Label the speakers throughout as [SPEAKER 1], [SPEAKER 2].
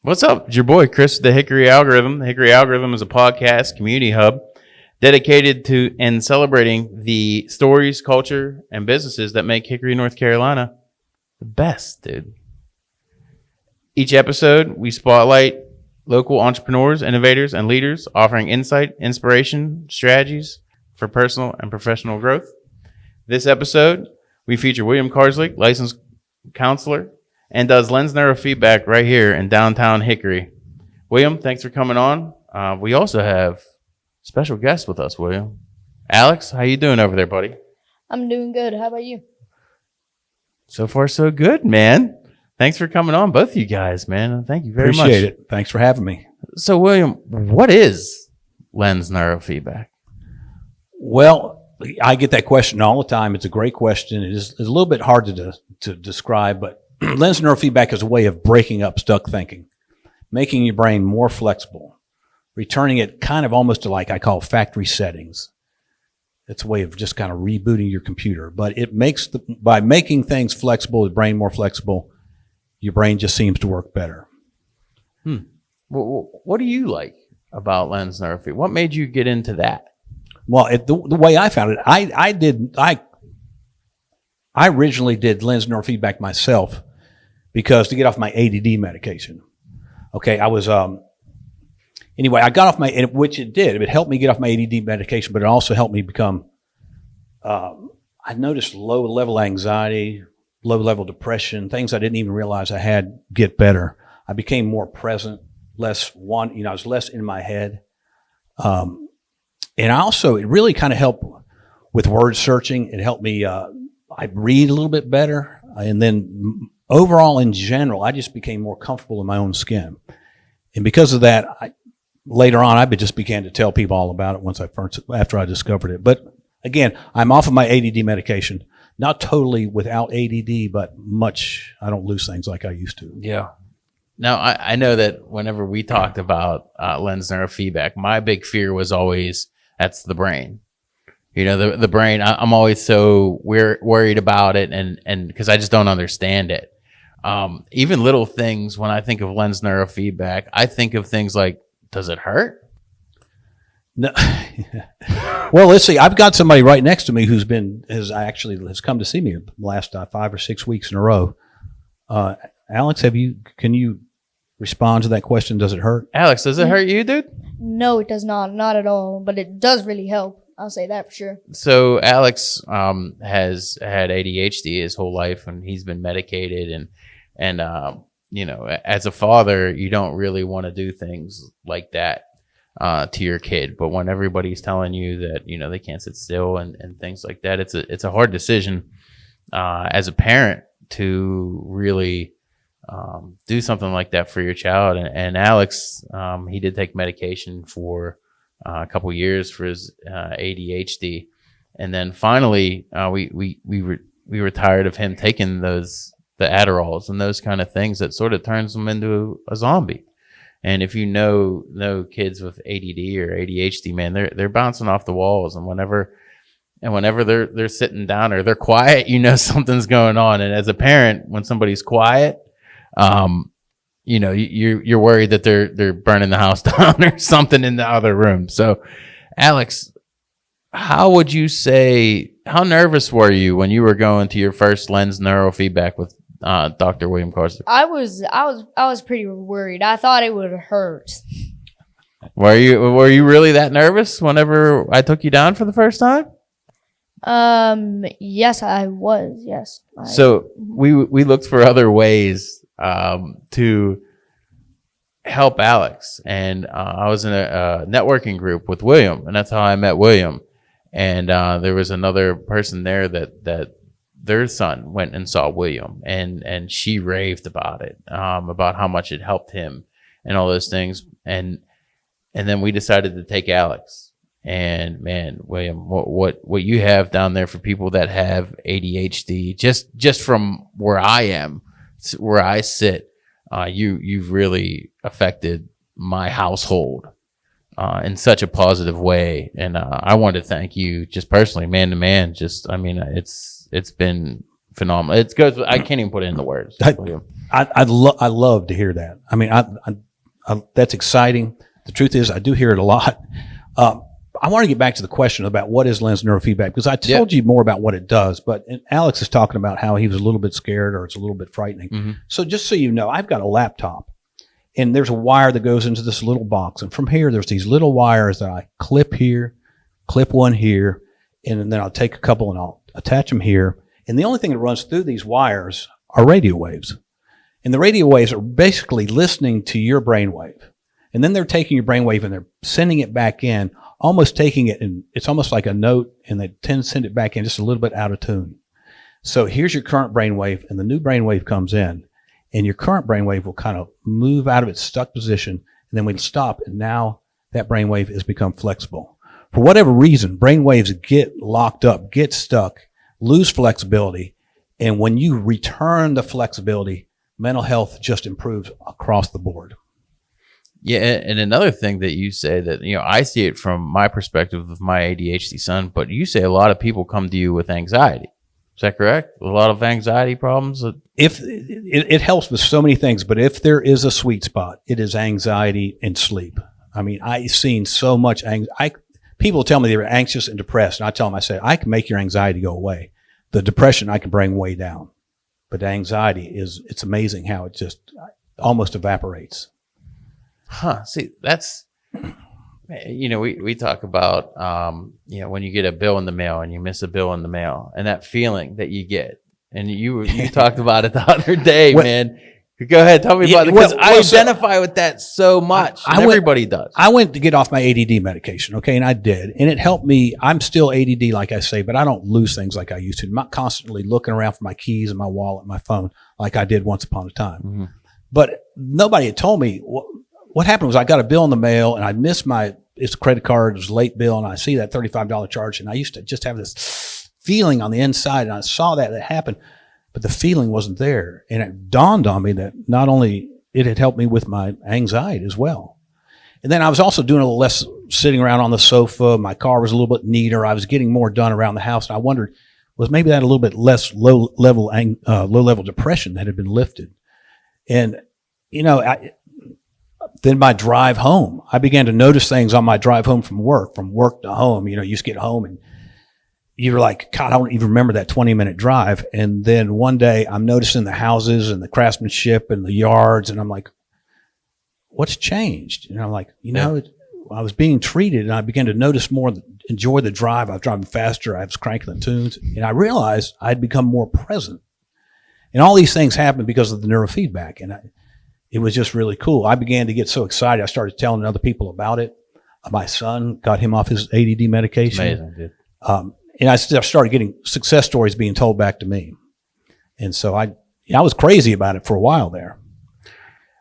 [SPEAKER 1] What's up? It's your boy, Chris, the Hickory Algorithm. The Hickory Algorithm is a podcast community hub dedicated to and celebrating the stories, culture, and businesses that make Hickory, North Carolina the best, dude. Each episode, we spotlight local entrepreneurs, innovators, and leaders offering insight, inspiration, strategies for personal and professional growth. This episode, we feature William Karslake, licensed counselor, and does LENS Neurofeedback right here in Downtown Hickory. William, thanks for coming on. We also have special guests with us, William. Alex, how you doing over there, buddy?
[SPEAKER 2] I'm doing good. How about you?
[SPEAKER 1] So far, so good, man. Thanks for coming on, both of you guys, man. Thank you very much.
[SPEAKER 3] Appreciate it. Thanks for having me.
[SPEAKER 1] So, William, what is LENS Neurofeedback?
[SPEAKER 3] Well, I get that question all the time. It's a great question. It's a little bit hard to describe, but LENS Neurofeedback is a way of breaking up stuck thinking, making your brain more flexible, returning it kind of almost to like I call factory settings. It's a way of just kind of rebooting your computer. But it makes by making things flexible, the brain more flexible, your brain just seems to work better.
[SPEAKER 1] What do you like about LENS Neurofeedback? What made you get into that?
[SPEAKER 3] Well, the way I found it, I originally did LENS Neurofeedback myself because to get off my ADD medication. Okay, I was anyway, I got off which it did. It helped me get off my ADD medication, but it also helped me become. I noticed low level anxiety, low level depression, things I didn't even realize I had get better. I became more present, I was less in my head. And it really kind of helped with word searching. It helped me, I read a little bit better. And then overall in general, I just became more comfortable in my own skin. And because of that, later on, I just began to tell people all about it after I discovered it. But again, I'm off of my ADD medication. Not totally without ADD, but I don't lose things like I used to.
[SPEAKER 1] Yeah. Now, I know that whenever we talked about LENS Neurofeedback, my big fear was always that's the brain. You know, the brain, I'm always so worried about it and because I just don't understand it. Even little things, when I think of LENS Neurofeedback, I think of things like, does it hurt?
[SPEAKER 3] No. Well, let's see. I've got somebody right next to me who has come to see me the last 5 or 6 weeks in a row. Alex, can you respond to that question? Does it hurt?
[SPEAKER 1] Alex, does it hurt you, dude?
[SPEAKER 2] No, it does not at all. But it does really help. I'll say that for sure.
[SPEAKER 1] So Alex has had ADHD his whole life, and he's been medicated. And you know, as a father, you don't really want to do things like that to your kid. But when everybody's telling you that, you know, they can't sit still and things like that, it's a hard decision as a parent to really do something like that for your child. And Alex, he did take medication for a couple of years for his ADHD, and then finally we were tired of him taking the Adderalls and those kind of things that sort of turns them into a zombie. And if you know kids with ADD or ADHD, man, they're bouncing off the walls, and whenever they're sitting down or they're quiet, you know something's going on. And as a parent, when somebody's quiet, you know, you're worried that they're burning the house down or something in the other room. So, Alex, how nervous were you when you were going to your first LENS Neurofeedback with Dr. William Karslake?
[SPEAKER 2] I was pretty worried. I thought it would hurt.
[SPEAKER 1] Were you really that nervous whenever I took you down for the first time?
[SPEAKER 2] Yes, I was. Yes.
[SPEAKER 1] So we looked for other ways to help Alex, and I was in a networking group with William, and that's how I met William. And there was another person there that their son went and saw William, and she raved about it, about how much it helped him and all those things. And then we decided to take Alex. And man, William, what you have down there for people that have ADHD, just from where I sit, you've really affected my household in such a positive way. And I want to thank you just personally, man to man. It's been phenomenal. It goes. I can't even put it into words.
[SPEAKER 3] I love to hear that. I mean, that's exciting. The truth is, I do hear it a lot. I want to get back to the question about what is LENS Neurofeedback, because I told you more about what it does, but Alex is talking about how he was a little bit scared or it's a little bit frightening. Mm-hmm. So just so you know, I've got a laptop and there's a wire that goes into this little box. And from here, there's these little wires that I clip here, clip one here, and then I'll take a couple and I'll attach them here. And the only thing that runs through these wires are radio waves. And the radio waves are basically listening to your brainwave. And then they're taking your brainwave and they're sending it back in, almost taking it, and it's almost like a note, and they tend to send it back in just a little bit out of tune. So here's your current brainwave, and the new brainwave comes in, and your current brainwave will kind of move out of its stuck position, and then we'll stop, and now that brainwave has become flexible. For whatever reason, brainwaves get locked up, get stuck, lose flexibility, and when you return the flexibility, mental health just improves across the board.
[SPEAKER 1] Yeah, and another thing that you say that, I see it from my perspective of my ADHD son, but you say a lot of people come to you with anxiety. Is that correct? A lot of anxiety problems?
[SPEAKER 3] If it helps with so many things, but if there is a sweet spot, it is anxiety and sleep. I mean, I've seen so much people tell me they were anxious and depressed, and I tell them, I say, I can make your anxiety go away. The depression I can bring way down. But anxiety it's amazing how it just almost evaporates.
[SPEAKER 1] See, that's, we talk about, when you get a bill in the mail and you miss a bill in the mail and that feeling that you get. And you talked about it the other day, man. Go ahead. Tell me about it. Because I identify with that so much. Everybody does.
[SPEAKER 3] I went to get off my ADD medication. Okay. And I did. And it helped me. I'm still ADD, like I say, but I don't lose things like I used to. I'm not constantly looking around for my keys and my wallet and my phone like I did once upon a time. Mm-hmm. But nobody had told me what happened was I got a bill in the mail and I missed it's a credit card, it was a late bill, and I see that $35 charge, and I used to just have this feeling on the inside, and I saw that happened, but the feeling wasn't there. And it dawned on me that not only it had helped me with my anxiety as well. And then I was also doing a little less sitting around on the sofa. My car was a little bit neater. I was getting more done around the house. And I wondered, was maybe that a little bit less low level depression that had been lifted? And, then my drive home, I began to notice things on my drive home from work to home. You just get home and you're like, God, I don't even remember that 20-minute drive. And then one day I'm noticing the houses and the craftsmanship and the yards. And I'm like, what's changed? And I'm like, I was being treated, and I began to notice more, enjoy the drive. I was driving faster. I was cranking the tunes, and I realized I'd become more present. And all these things happened because of the neurofeedback. And it was just really cool. I began to get so excited. I started telling other people about it. My son got him off his ADD medication.
[SPEAKER 1] Amazing, dude.
[SPEAKER 3] And I started getting success stories being told back to me. And so I was crazy about it for a while there.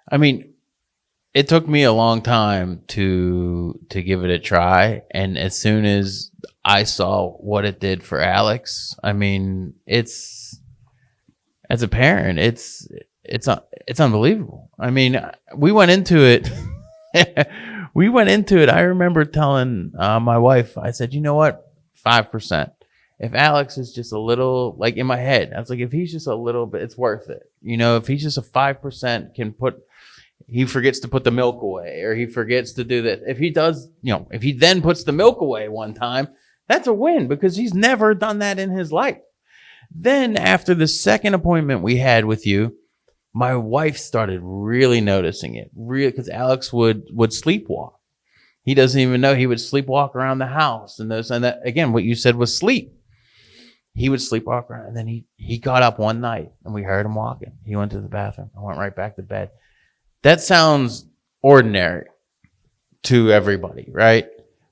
[SPEAKER 1] I mean, it took me a long time to give it a try. And as soon as I saw what it did for Alex, I mean, as a parent, it's unbelievable. I mean, we went into it. I remember telling my wife, I said, you know what? 5%. If Alex is just a little, like in my head, I was like, if he's just a little bit, it's worth it. If he's just a 5% he forgets to put the milk away, or he forgets to do this. If he does, if he then puts the milk away one time, that's a win, because he's never done that in his life. Then after the second appointment we had with you, my wife started really noticing it, because Alex would sleepwalk. He doesn't even know. He would sleepwalk around the house, and that again, what you said was sleep. He would sleepwalk around, and then he got up one night, and we heard him walking. He went to the bathroom. I went right back to bed. That sounds ordinary to everybody, right?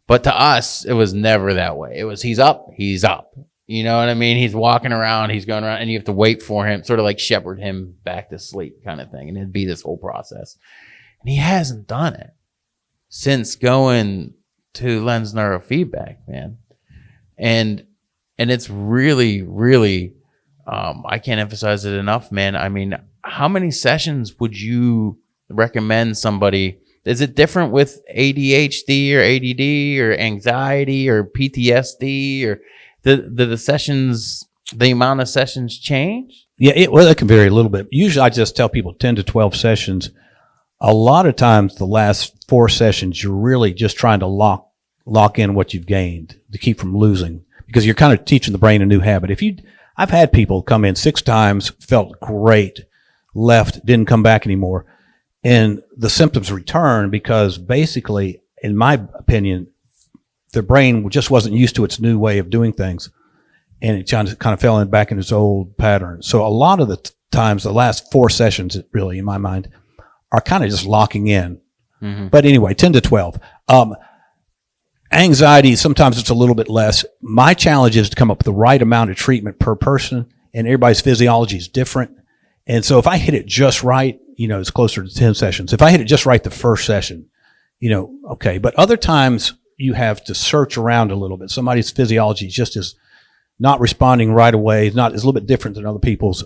[SPEAKER 1] But to us, it was never that way. It was, he's up. You know what I mean? He's walking around, he's going around, and you have to wait for him, sort of like shepherd him back to sleep kind of thing. And it'd be this whole process. And he hasn't done it since going to LENS Neurofeedback, man. And it's really, really, I can't emphasize it enough, man. I mean, how many sessions would you recommend somebody? Is it different with ADHD or ADD or anxiety or PTSD, or the sessions the amount of sessions change?
[SPEAKER 3] Yeah, it can vary a little bit. Usually I just tell people 10 to 12 sessions. A lot of times the last 4 sessions, you're really just trying to lock in what you've gained to keep from losing, because you're kind of teaching the brain a new habit. I've had people come in 6 times, felt great, left, didn't come back anymore. And the symptoms return because basically, in my opinion, the brain just wasn't used to its new way of doing things. And it kind of fell back in its old pattern. So a lot of the times, the last 4 sessions, really, in my mind, are kind of just locking in. Mm-hmm. But anyway, 10 to 12. Anxiety, sometimes it's a little bit less. My challenge is to come up with the right amount of treatment per person, and everybody's physiology is different. And so if I hit it just right, it's closer to 10 sessions. If I hit it just right the first session, okay. But other times you have to search around a little bit. Somebody's physiology just is not responding right away. It's a little bit different than other people's.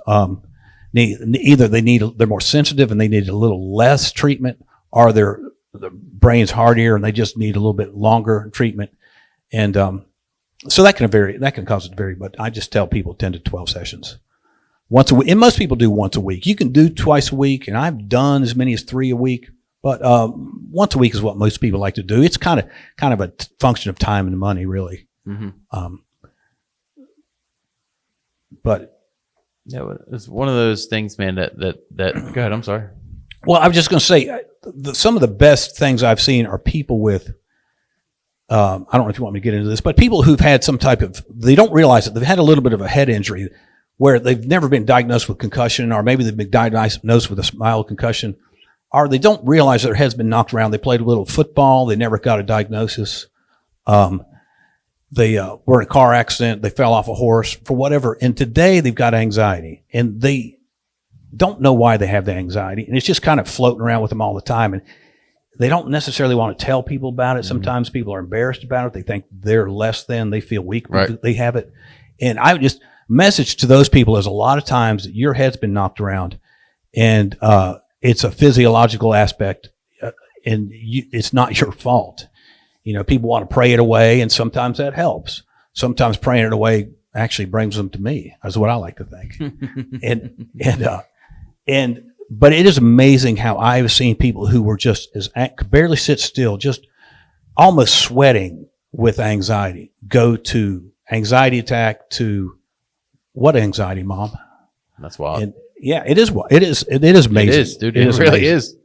[SPEAKER 3] Either they're more sensitive and they need a little less treatment, or the brain's hardier and they just need a little bit longer treatment. And so that can vary. That can cause it to vary. But I just tell people 10 to 12 sessions once a week. And most people do once a week. You can do twice a week, and I've done as many as 3 a week. But once a week is what most people like to do. It's kind of a function of time and money, really. Mm-hmm. But
[SPEAKER 1] yeah, it's one of those things, man. That go ahead. I'm sorry.
[SPEAKER 3] Well, I was just going to say some of the best things I've seen are people with. I don't know if you want me to get into this, but people who've had some type of, they don't realize it. They've had a little bit of a head injury where they've never been diagnosed with concussion, or maybe they've been diagnosed with a mild concussion, or they don't realize their head's been knocked around. They played a little football. They never got a diagnosis. They were in a car accident. They fell off a horse for whatever. And today they've got anxiety, and they don't know why they have the anxiety. And it's just kind of floating around with them all the time. And they don't necessarily want to tell people about it. Mm-hmm. Sometimes people are embarrassed about it. They think they're less than. They feel weak when they have it. And I would just message to those people is a lot of times that your head's been knocked around, and it's a physiological aspect, and it's not your fault. People want to pray it away, and sometimes that helps. Sometimes praying it away actually brings them to me. That's what I like to think. But it is amazing how I've seen people who were just could barely sit still, just almost sweating with anxiety, go to anxiety attack to what anxiety, Mom?
[SPEAKER 1] That's wild.
[SPEAKER 3] And yeah, it is. It is amazing.
[SPEAKER 1] It is, dude. It really amazing. Is.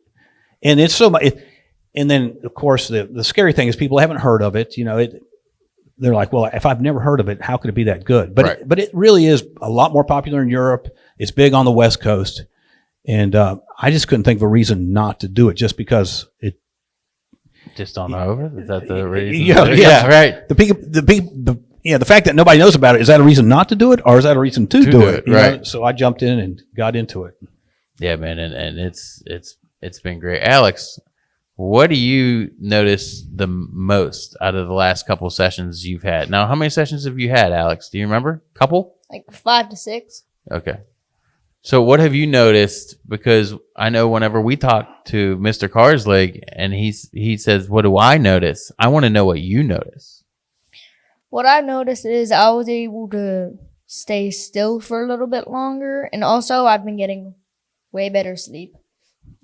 [SPEAKER 3] And it's so much. And then, of course, the scary thing is people haven't heard of it. They're like, well, if I've never heard of it, how could it be that good? But it really is a lot more popular in Europe. It's big on the West Coast. And I just couldn't think of a reason not to do it, just because it.
[SPEAKER 1] Just on over? Is that the reason?
[SPEAKER 3] Yeah, right. The fact that nobody knows about it, is that a reason not to do it, or is that a reason to do it?
[SPEAKER 1] Right.
[SPEAKER 3] So I jumped in and got into it.
[SPEAKER 1] Yeah, man, and it's been great. Alex, what do you notice the most out of the last couple sessions you've had? Now, how many sessions have you had, Alex? Do you remember? Couple?
[SPEAKER 2] Like 5 to 6.
[SPEAKER 1] Okay. So what have you noticed? Because I know whenever we talk to Mr. Karslake and he says, what do I notice? I want to know what you notice.
[SPEAKER 2] What I noticed is I was able to stay still for a little bit longer. And also I've been getting way better sleep.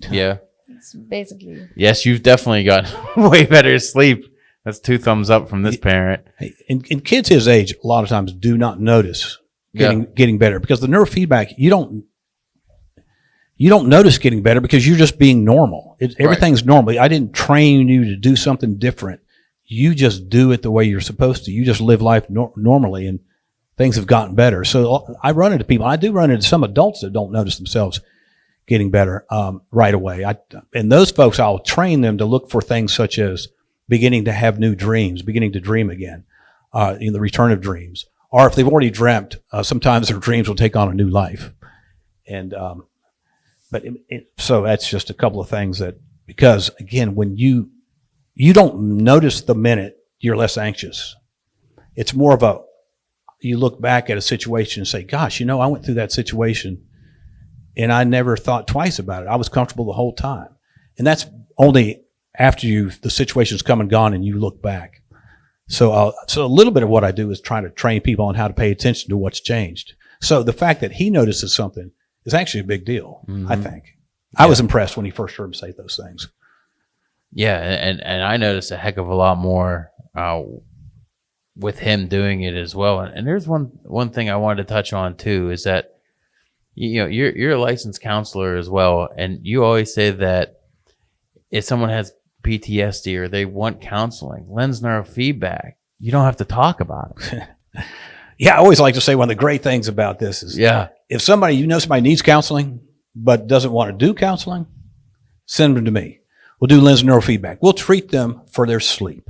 [SPEAKER 1] Yeah.
[SPEAKER 2] It's basically.
[SPEAKER 1] Yes, you've definitely got way better sleep. That's 2 thumbs up from this parent.
[SPEAKER 3] And kids his age, a lot of times, do not notice getting better, because the neurofeedback, you don't notice getting better because you're just being normal. Everything's normal. I didn't train you to do something different. You just do it the way you're supposed to. You just live life normally, and things have gotten better. So I run into people. I do run into some adults that don't notice themselves getting better right away. And those folks, I'll train them to look for things such as beginning to have new dreams, beginning to dream again, in the return of dreams. Or if they've already dreamt, sometimes their dreams will take on a new life. And so that's just a couple of things that, because again, when you don't notice the minute, you're less anxious. It's more of you look back at a situation and say, gosh, I went through that situation and I never thought twice about it. I was comfortable the whole time. And that's only after the situation's come and gone and you look back. So a little bit of what I do is trying to train people on how to pay attention to what's changed. So the fact that he notices something is actually a big deal, I think. I was impressed when he first heard him say those things.
[SPEAKER 1] Yeah, and I noticed a heck of a lot more with him doing it as well. And there's one thing I wanted to touch on too, is that you're a licensed counselor as well, and you always say that if someone has PTSD or they want counseling, LENS Neurofeedback, you don't have to talk about it.
[SPEAKER 3] Yeah, I always like to say one of the great things about this is if somebody needs counseling but doesn't want to do counseling, send them to me. We'll do LENS Neurofeedback. We'll treat them for their sleep.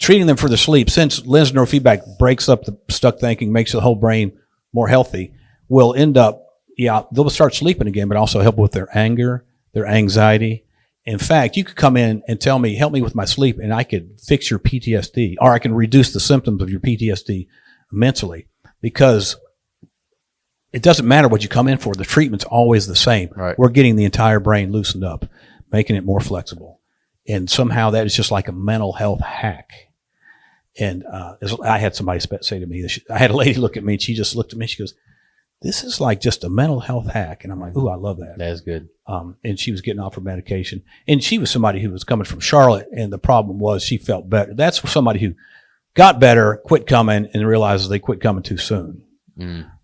[SPEAKER 3] Treating them for their sleep, since LENS Neurofeedback breaks up the stuck thinking, makes the whole brain more healthy, will end up, they'll start sleeping again, but also help with their anger, their anxiety. In fact, you could come in and tell me, help me with my sleep, and I could fix your PTSD, or I can reduce the symptoms of your PTSD immensely, because it doesn't matter what you come in for. The treatment's always the same.
[SPEAKER 1] Right.
[SPEAKER 3] We're getting the entire brain loosened up, making it more flexible. And somehow that is just like a mental health hack. And I had somebody say to me, I had a lady look at me, and she just looked at me, she goes, this is like just a mental health hack. And I'm like, ooh, I love that.
[SPEAKER 1] That's good.
[SPEAKER 3] And she was getting off her medication. And she was somebody who was coming from Charlotte, and the problem was she felt better. That's somebody who got better, quit coming, and realizes they quit coming too soon.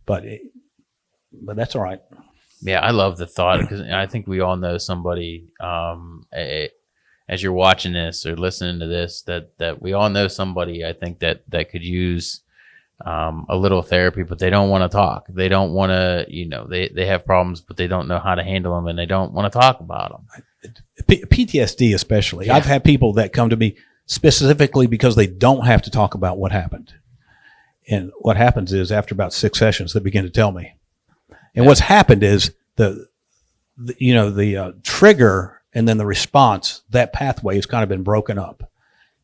[SPEAKER 3] But that's all right.
[SPEAKER 1] Yeah, I love the thought, because I think we all know somebody, as you're watching this or listening to this, that we all know somebody, I think, that could use a little therapy, but they don't want to talk. They don't want to, they have problems, but they don't know how to handle them, and they don't want to talk about them.
[SPEAKER 3] PTSD especially. Yeah. I've had people that come to me specifically because they don't have to talk about what happened. And what happens is, after about 6 sessions, they begin to tell me. And what's happened is the trigger and then the response, that pathway has kind of been broken up.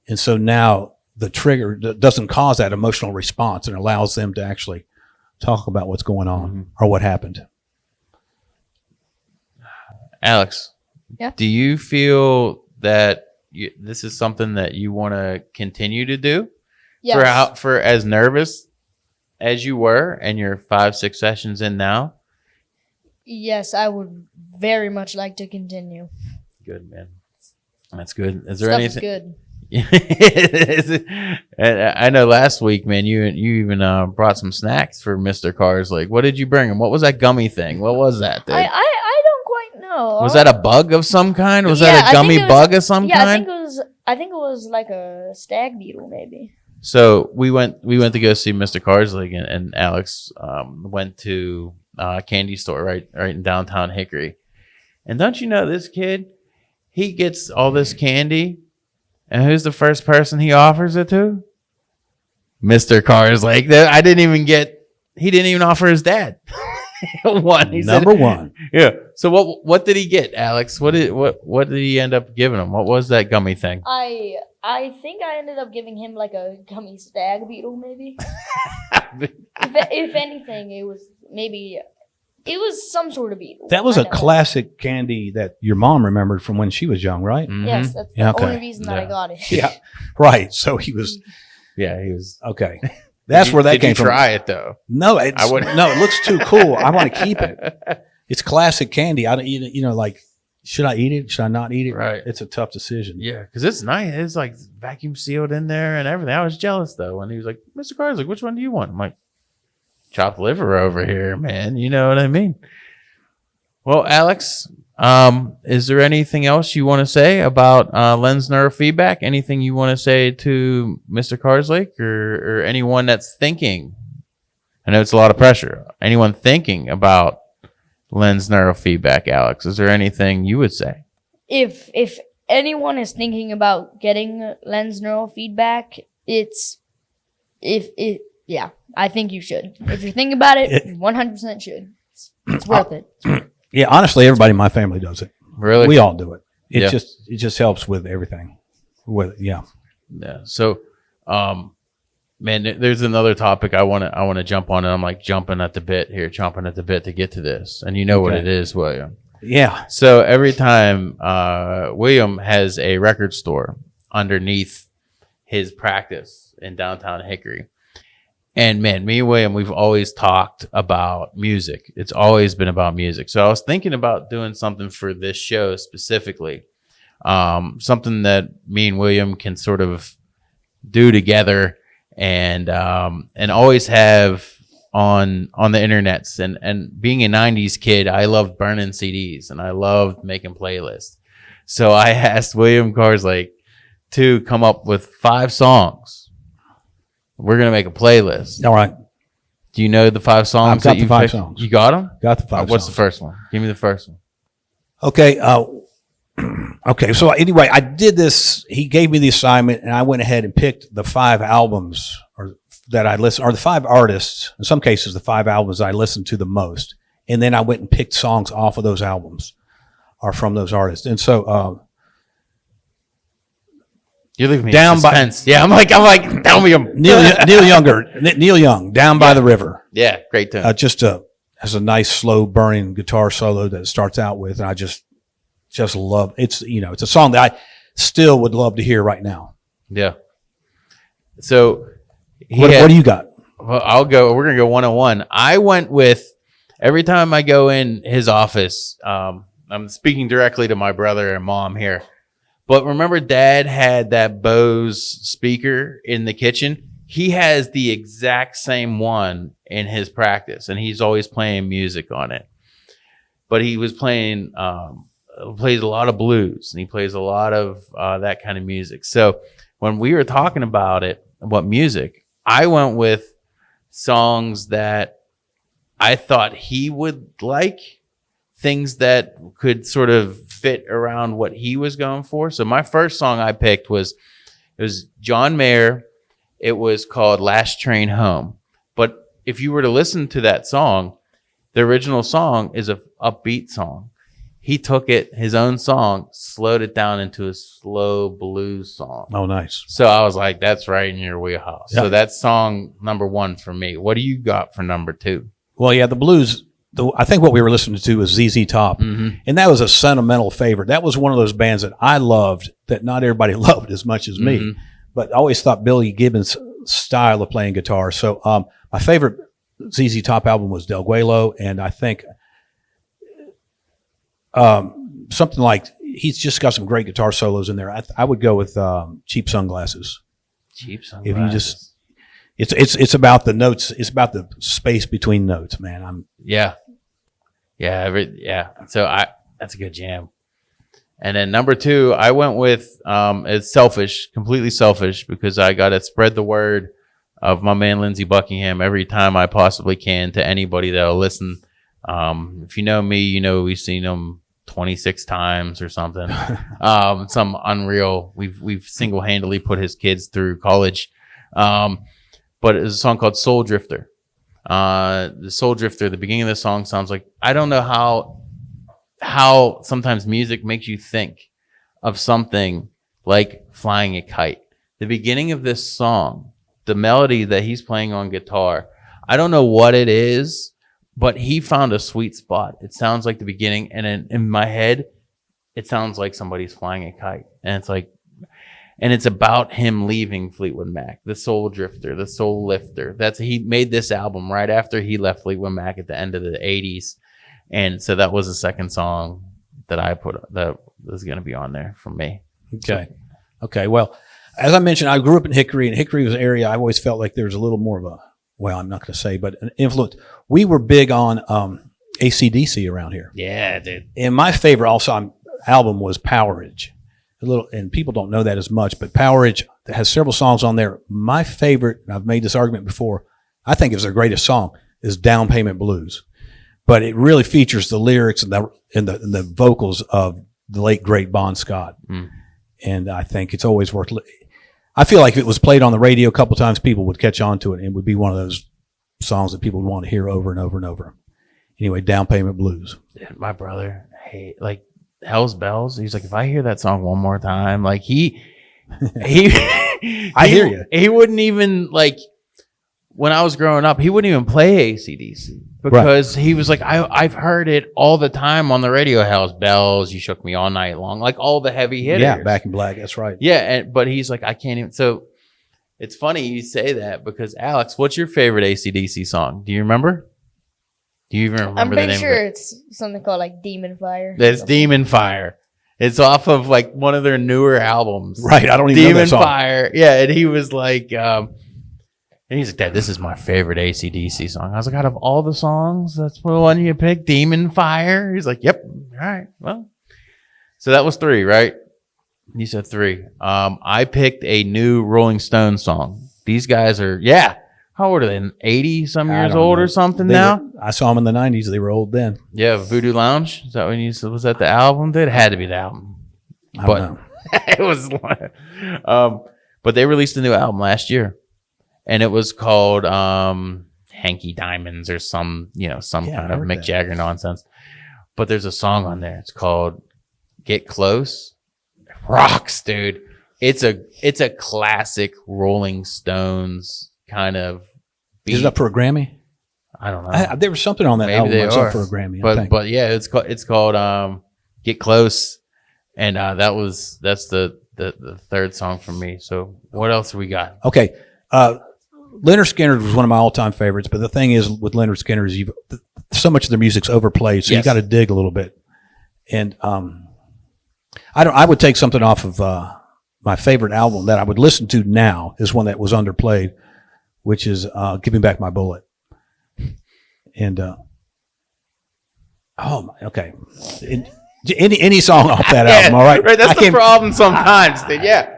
[SPEAKER 3] And so now the trigger doesn't cause that emotional response and allows them to actually talk about what's going on or what happened.
[SPEAKER 1] Alex,
[SPEAKER 2] Yeah.
[SPEAKER 1] Do you feel that this is something that you want to continue to do?
[SPEAKER 2] Yes.
[SPEAKER 1] For as nervous as you were and you're 5-6 sessions in now?
[SPEAKER 2] Yes, I would very much like to continue.
[SPEAKER 1] Good, man. That's good. Is there
[SPEAKER 2] Stuff
[SPEAKER 1] anything?
[SPEAKER 2] Is good.
[SPEAKER 1] And I know last week, man, you even brought some snacks for Mr. Karslake. What did you bring him? What was that gummy thing? What was that? Dude?
[SPEAKER 2] I don't quite know.
[SPEAKER 1] Was that a bug of some kind? Was
[SPEAKER 2] Yeah,
[SPEAKER 1] that a
[SPEAKER 2] I
[SPEAKER 1] gummy
[SPEAKER 2] think it was-
[SPEAKER 1] bug of some
[SPEAKER 2] Yeah,
[SPEAKER 1] kind?
[SPEAKER 2] I think it was like a stag beetle, maybe.
[SPEAKER 1] So we went to go see Mr. Karslake, and Alex went to a candy store right in downtown Hickory. And don't you know, this kid, he gets all this candy, and who's the first person he offers it to? Mr. Karslake. He didn't even offer his dad one. He
[SPEAKER 3] Number
[SPEAKER 1] said,
[SPEAKER 3] one.
[SPEAKER 1] Yeah. So what did he get, Alex? What did he end up giving him? What was that gummy thing?
[SPEAKER 2] I think I ended up giving him like a gummy stag beetle, maybe. if anything, it was some sort of beetle.
[SPEAKER 3] That was
[SPEAKER 2] I
[SPEAKER 3] a
[SPEAKER 2] know.
[SPEAKER 3] classic candy that your mom remembered from when she was young, right?
[SPEAKER 1] Mhm.
[SPEAKER 2] Yes, that's
[SPEAKER 3] Yeah,
[SPEAKER 2] the
[SPEAKER 3] okay.
[SPEAKER 2] only reason that I got it.
[SPEAKER 3] Yeah. Right. So he was,
[SPEAKER 1] Yeah, he was.
[SPEAKER 3] okay. That's where that
[SPEAKER 1] Did
[SPEAKER 3] came
[SPEAKER 1] you
[SPEAKER 3] from.
[SPEAKER 1] try it though?
[SPEAKER 3] No,
[SPEAKER 1] I wouldn't.
[SPEAKER 3] no, it looks too cool. I want to keep it. It's classic candy. I don't eat it, like, should I eat it? Should I not eat it?
[SPEAKER 1] Right.
[SPEAKER 3] It's a tough decision.
[SPEAKER 1] Yeah, because it's nice. It's like vacuum sealed in there and everything. I was jealous though, and he was like, "Mr. Karslake, which one do you want?" I'm like, "Chopped liver over here, man." You know what I mean? Well, Alex, is there anything else you want to say about LENS Neurofeedback? Anything you want to say to Mr. Karslake or anyone that's thinking? I know it's a lot of pressure. Anyone thinking about LENS Neurofeedback, Alex? Is there anything you would say?
[SPEAKER 2] If anyone is thinking about getting LENS Neurofeedback, I think you should. If you're thinking about it, 100% should. It's worth it.
[SPEAKER 3] Yeah, honestly, everybody in my family does it.
[SPEAKER 1] Really?
[SPEAKER 3] We all do it.
[SPEAKER 1] Yeah.
[SPEAKER 3] It just helps with everything. Yeah.
[SPEAKER 1] So, man, there's another topic I want to jump on, and I'm like chomping at the bit to get to this. And you know what it is, William.
[SPEAKER 3] Yeah.
[SPEAKER 1] So every time William has a record store underneath his practice in downtown Hickory. And man, me and William, we've always talked about music. It's always been about music. So I was thinking about doing something for this show specifically, something that me and William can sort of do together and always have on the internets. And being a 90s kid, I loved burning CDs and I loved making playlists. So I asked William Karslake to come up with 5 songs. We're going to make a playlist.
[SPEAKER 3] All right.
[SPEAKER 1] Do you know the 5 songs?
[SPEAKER 3] I've got the 5 songs.
[SPEAKER 1] You got them?
[SPEAKER 3] Got the 5
[SPEAKER 1] What's
[SPEAKER 3] songs.
[SPEAKER 1] the first one? Give me the first one.
[SPEAKER 3] Okay. Okay. So anyway, I did this. He gave me the assignment, and I went ahead and picked the 5 albums that I listened, or the 5 artists. In some cases, the 5 albums I listened to the most, and then I went and picked songs off of those albums, or from those artists. And so,
[SPEAKER 1] You're leaving me
[SPEAKER 3] Down
[SPEAKER 1] in
[SPEAKER 3] by-
[SPEAKER 1] suspense. Yeah, I'm like, tell me them.
[SPEAKER 3] Neil Young, "Down by the River."
[SPEAKER 1] Yeah, great tune.
[SPEAKER 3] Has a nice slow burning guitar solo that it starts out with, and I just love it's it's a song that I still would love to hear right now.
[SPEAKER 1] Yeah. So
[SPEAKER 3] What do you got?
[SPEAKER 1] Well, I'll go. We're gonna go 101. I went with every time I go in his office. I'm speaking directly to my brother and mom here. But remember, Dad had that Bose speaker in the kitchen. He has the exact same one in his practice, and he's always playing music on it. But he was plays a lot of blues, and he plays a lot of that kind of music. So when we were talking about music, I went with songs that I thought he would like, things that could sort of fit around what he was going for. So my first song I picked was John Mayer. It was called Last Train Home. But if you were to listen to that song, the original song is a upbeat song. He took his own song, slowed it down into a slow blues song.
[SPEAKER 3] Oh, nice.
[SPEAKER 1] So I was like, that's right in your wheelhouse.
[SPEAKER 3] Yeah.
[SPEAKER 1] So that's song number 1 for me. What do you got for number 2?
[SPEAKER 3] Well, yeah, the blues. I think what we were listening to was ZZ Top, and that was a sentimental favorite. That was one of those bands that I loved that not everybody loved as much as me, but I always thought Billy Gibbons' style of playing guitar. So my favorite ZZ Top album was Del Guelo, and I think something like he's just got some great guitar solos in there. I would go with Cheap Sunglasses.
[SPEAKER 1] Cheap Sunglasses.
[SPEAKER 3] If you just, it's about the notes. It's about the space between notes, man.
[SPEAKER 1] Yeah. So that's a good jam. And then number 2, I went with it's selfish, completely selfish, because I got to spread the word of my man Lindsey Buckingham every time I possibly can to anybody that'll listen. If you know me, you know we've seen him 26 times or something. Some unreal. We've single-handedly put his kids through college. But it's a song called Soul Drifter. The Soul Drifter, the beginning of the song sounds like, I don't know how sometimes music makes you think of something like flying a kite. The beginning of this song, the melody that he's playing on guitar, I don't know what it is, but he found a sweet spot. It sounds like the beginning, and in my head, it sounds like somebody's flying a kite. And it's like, and it's about him leaving Fleetwood Mac, the Soul Drifter, the Soul Lifter. He made this album right after he left Fleetwood Mac at the end of the 80s. And so that was the second song that I put that was going to be on there for me.
[SPEAKER 3] Okay. Well, as I mentioned, I grew up in Hickory, and Hickory was an area I always felt like there was a little more of I'm not going to say, but an influence. We were big on AC/DC around here.
[SPEAKER 1] Yeah, dude.
[SPEAKER 3] And my favorite album was Powerage. And people don't know that as much, but Powerage has several songs on there. My favorite, and I've made this argument before, I think it's their greatest song, is Down Payment Blues. But it really features the lyrics and the vocals of the late, great Bon Scott. And I think it's always worth I feel like if it was played on the radio a couple times, people would catch on to it, and it would be one of those songs that people would want to hear over and over and over. Anyway, Down Payment Blues.
[SPEAKER 1] My brother, Hell's Bells. He's like, if I hear that song one more time, like I hear you. He wouldn't even when I was growing up, he wouldn't even play AC/DC because he was like, I've heard it all the time on the radio. Hell's Bells, You Shook Me All Night Long, like all the heavy hitters.
[SPEAKER 3] Yeah, Back in Black. That's right.
[SPEAKER 1] Yeah, but he's like, I can't even. So It's funny you say that because Alex, what's your favorite AC/DC song? Do you remember? Do you even remember
[SPEAKER 2] I'm
[SPEAKER 1] the
[SPEAKER 2] pretty
[SPEAKER 1] name
[SPEAKER 2] sure
[SPEAKER 1] of it?
[SPEAKER 2] it's something called like Demon Fire.
[SPEAKER 1] It's Demon Fire. It's off of like one of their newer albums.
[SPEAKER 3] Right. I don't even know that
[SPEAKER 1] Demon
[SPEAKER 3] song.
[SPEAKER 1] Fire. Yeah, and he was like, and he's like, Dad, this is my favorite AC/DC song. I was like, out of all the songs, that's the one you picked, Demon Fire. He's like, yep. All right. Well, so that was 3, right? You said 3. I picked a new Rolling Stones song. These guys are, how old are they? 80 some
[SPEAKER 3] I
[SPEAKER 1] years
[SPEAKER 3] don't
[SPEAKER 1] old
[SPEAKER 3] know.
[SPEAKER 1] or something
[SPEAKER 3] They
[SPEAKER 1] now?
[SPEAKER 3] were- I saw them in the 90s. They were old then.
[SPEAKER 1] Yeah, Voodoo Lounge. Is that when you said, was that the album? It had to be the album.
[SPEAKER 3] I don't know.
[SPEAKER 1] It was, but they released a new album last year, and it was called Hanky Diamonds or some kind
[SPEAKER 3] I
[SPEAKER 1] of
[SPEAKER 3] heard
[SPEAKER 1] Mick
[SPEAKER 3] that.
[SPEAKER 1] Jagger nonsense. But there's a song on there. It's called "Get Close." It rocks, dude. It's a classic Rolling Stones kind of beat.
[SPEAKER 3] Is it up for a Grammy?
[SPEAKER 1] I don't know.
[SPEAKER 3] There was something on that
[SPEAKER 1] Maybe
[SPEAKER 3] album
[SPEAKER 1] they
[SPEAKER 3] that's
[SPEAKER 1] are.
[SPEAKER 3] up for a Grammy. I think.
[SPEAKER 1] But yeah, it's called "Get Close," and that's the 3rd song for me. So what else we got?
[SPEAKER 3] Okay. Leonard Skinner was one of my all-time favorites, but the thing is with Leonard Skinner is so much of their music's overplayed, so you
[SPEAKER 1] Yes.
[SPEAKER 3] got to dig a little bit. And I would take something off of my favorite album that I would listen to now is one that was underplayed, which is "Give Me Back My Bullet." And okay. Any song off that album, all right?
[SPEAKER 1] Right, that's
[SPEAKER 3] I
[SPEAKER 1] the
[SPEAKER 3] can't-
[SPEAKER 1] problem sometimes, dude. Yeah.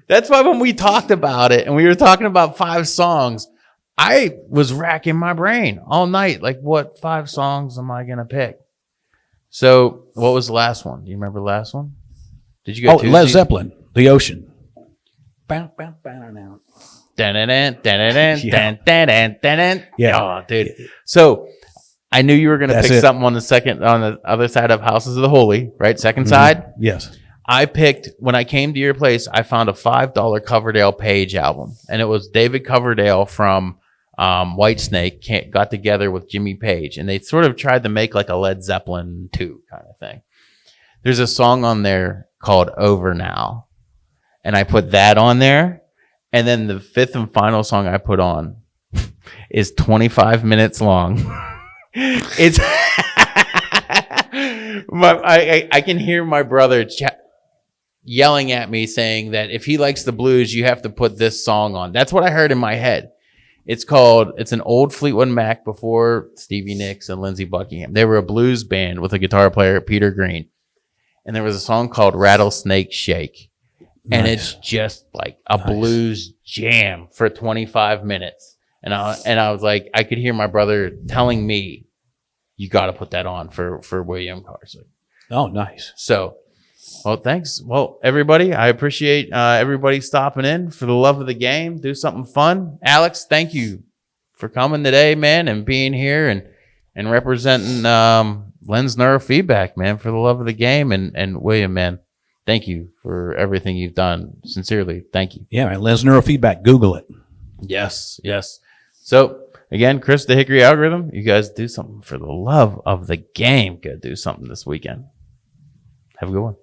[SPEAKER 1] That's why when we talked about it and we were talking about 5 songs, I was racking my brain all night. Like, what 5 songs am I going to pick? So, what was the last one? Do you remember the last one? Did you go
[SPEAKER 3] Oh, Led Zeppelin, "The Ocean." Bow, bow, bow, now. Yeah.
[SPEAKER 1] Oh, dude. So, I knew you were going to
[SPEAKER 3] That's
[SPEAKER 1] pick
[SPEAKER 3] it.
[SPEAKER 1] something on the other side of Houses of the Holy, right? Second side.
[SPEAKER 3] Yes.
[SPEAKER 1] I picked, when I came to your place, I found a $5 Coverdale Page album. And it was David Coverdale from Whitesnake got together with Jimmy Page. And they sort of tried to make like a Led Zeppelin 2 kind of thing. There's a song on there called Over Now. And I put that on there. And then the 5th and final song I put on is 25 minutes long. It's I can hear my brother yelling at me saying that if he likes the blues, you have to put this song on. That's what I heard in my head. It's an old Fleetwood Mac before Stevie Nicks and Lindsey Buckingham. They were a blues band with a guitar player, Peter Green. And there was a song called Rattlesnake Shake. And
[SPEAKER 3] Nice.
[SPEAKER 1] it's just like a blues jam for 25 minutes. And I was like, I could hear my brother telling me, you got to put that on for William Karslake.
[SPEAKER 3] Oh, nice.
[SPEAKER 1] So, well, thanks. Well, everybody, I appreciate everybody stopping in for the love of the game. Do something fun. Alex, thank you for coming today, man, and being here and representing LENS Neurofeedback, man, for the love of the game. And William, man, thank you for everything you've done. Sincerely, thank you.
[SPEAKER 3] Yeah, man. LENS Neurofeedback. Google it.
[SPEAKER 1] Yes. So, again, Chris, the Hickory Algorithm, you guys do something for the love of the game. Go do something this weekend. Have a good one.